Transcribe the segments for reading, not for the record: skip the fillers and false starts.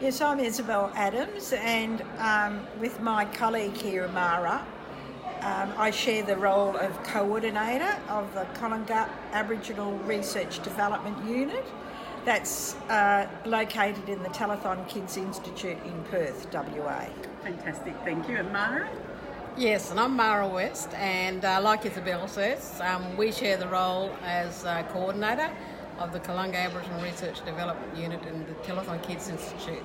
Yes, I'm Isabelle Adams, and with my colleague here, Amara, I share the role of coordinator of the Colombia Aboriginal Research Development Unit. That's located in the Telethon Kids Institute in Perth, WA. Fantastic, thank you. And Mara? Yes, and I'm Mara West, and like Isabelle says, we share the role as coordinator of the Colombia Aboriginal Research Development Unit in the Telethon Kids Institute.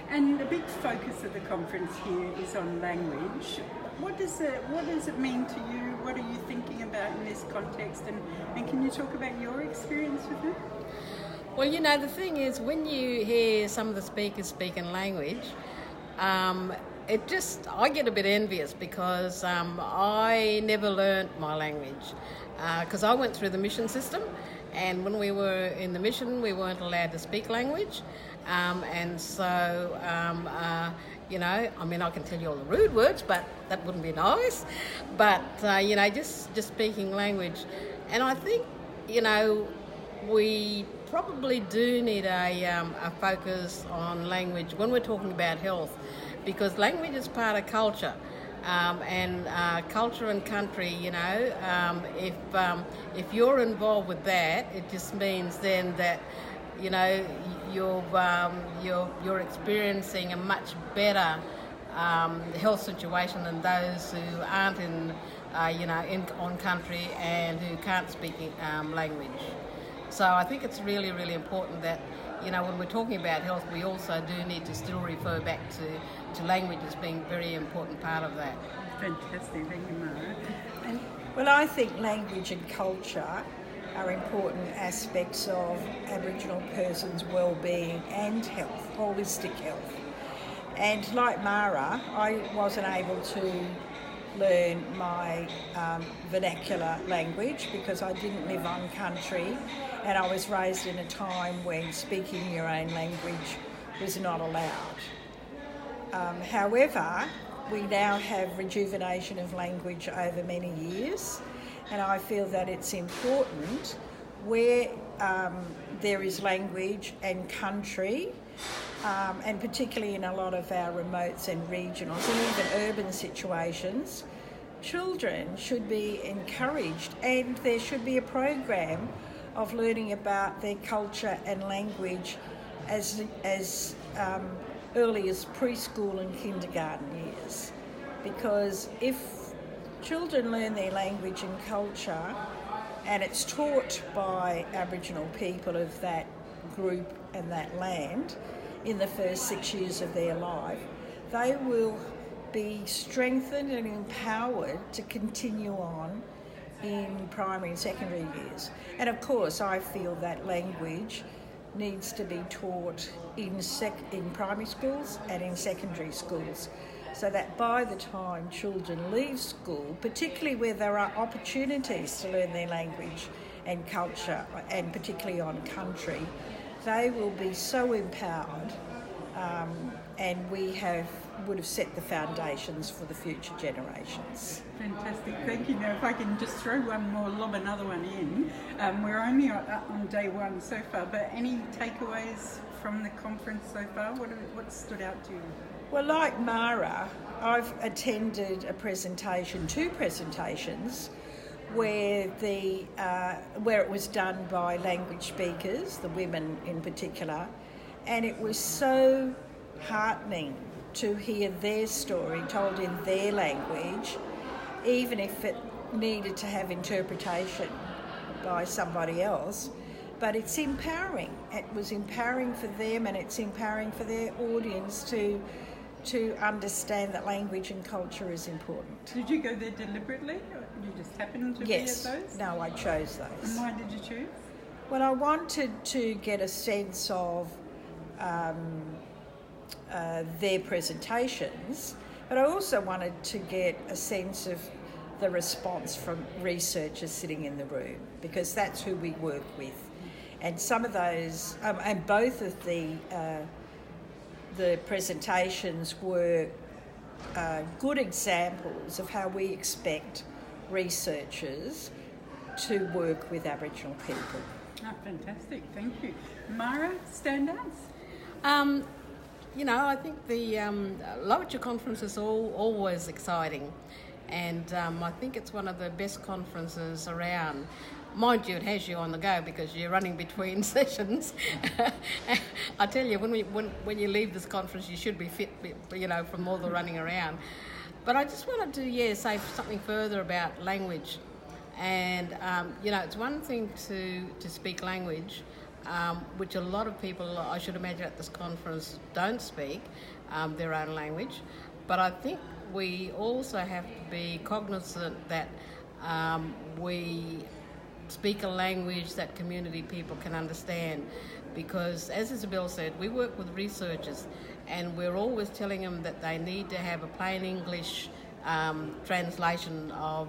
And a big focus of the conference here is on language. What does it mean to you? What are you thinking about in this context? And can you talk about your experience with it? Well, the thing is, when you hear some of the speakers speak in language, I get a bit envious because I never learnt my language because I went through the mission system, and when we were in the mission we weren't allowed to speak language, and so I can tell you all the rude words, but that wouldn't be nice, but just speaking language. And I think we probably do need a focus on language when we're talking about health, because language is part of culture, and culture and country. If you're involved with that, it just means then that you're experiencing a much better health situation than those who aren't on country and who can't speak language. So I think it's really, really important that when we're talking about health, we also do need to still refer back to language as being a very important part of that. Fantastic, thank you, Mara. Well, I think language and culture are important aspects of Aboriginal persons' well-being and health, holistic health. And like Mara, I wasn't able to learn my vernacular language because I didn't live on country, and I was raised in a time when speaking your own language was not allowed. However, we now have rejuvenation of language over many years, and I feel that it's important where there is language and country, and particularly in a lot of our remotes and regionals and even urban situations, children should be encouraged, and there should be a program of learning about their culture and language as early as preschool and kindergarten years. Because if children learn their language and culture, and it's taught by Aboriginal people of that group and that land in the first 6 years of their life, they will be strengthened and empowered to continue on in primary and secondary years. And of course, I feel that language needs to be taught in primary schools and in secondary schools, so that by the time children leave school, particularly where there are opportunities to learn their language and culture, and particularly on country, they will be so empowered, and we would have set the foundations for the future generations. Fantastic, thank you. Now, if I can just throw one more, lob another one in. We're only on day one so far, but any takeaways from the conference so far? What stood out to you? Well, like Mara, I've attended two presentations where it was done by language speakers, the women in particular, and it was so heartening to hear their story told in their language, even if it needed to have interpretation by somebody else. But it's empowering. It was empowering for them, and it's empowering for their audience to understand that language and culture is important. Did you go there deliberately, or you just happened to be at those? No, I chose those. And why did you choose? Well, I wanted to get a sense of their presentations, but I also wanted to get a sense of the response from researchers sitting in the room, because that's who we work with. And some of those, and both of the presentations were good examples of how we expect researchers to work with Aboriginal people. Oh, fantastic, thank you. Mara, standouts? I think the Literature Conference is always exciting, and I think it's one of the best conferences around. Mind you, it has you on the go because you're running between sessions. I tell you, when you leave this conference, you should be fit, from all the running around. But I just wanted to, say something further about language. And, it's one thing to speak language, which a lot of people, I should imagine, at this conference don't speak their own language. But I think we also have to be cognizant that we speak a language that community people can understand, because as Isabelle said, we work with researchers and we're always telling them that they need to have a plain English translation of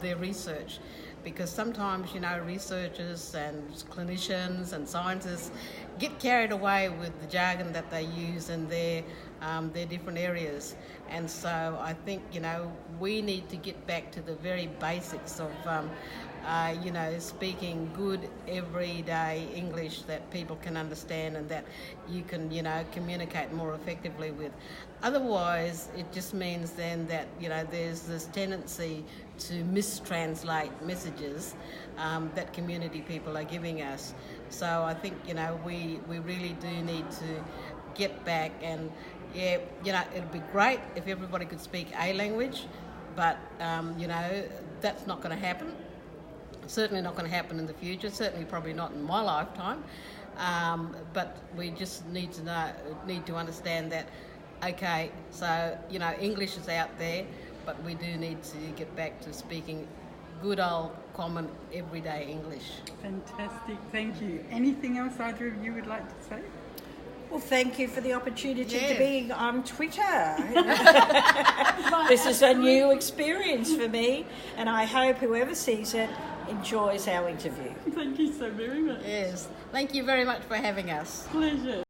their research, because sometimes researchers and clinicians and scientists get carried away with the jargon that they use in their different areas. And so I think we need to get back to the very basics of speaking good everyday English that people can understand and that you can communicate more effectively with. Otherwise it just means then that there's this tendency to mistranslate messages that community people are giving us. So I think we really do need to get back, and it'd be great if everybody could speak a language, but that's not going to happen. Certainly not going to happen in the future, certainly probably not in my lifetime, but we just need to understand that, okay, so English is out there, but we do need to get back to speaking good old common everyday English. Fantastic, thank you. Anything else either of you would like to say? Well, thank you for the opportunity to be on Twitter. This is a new experience for me, and I hope whoever sees it enjoys our interview. Thank you so very much. Yes, thank you very much for having us. Pleasure.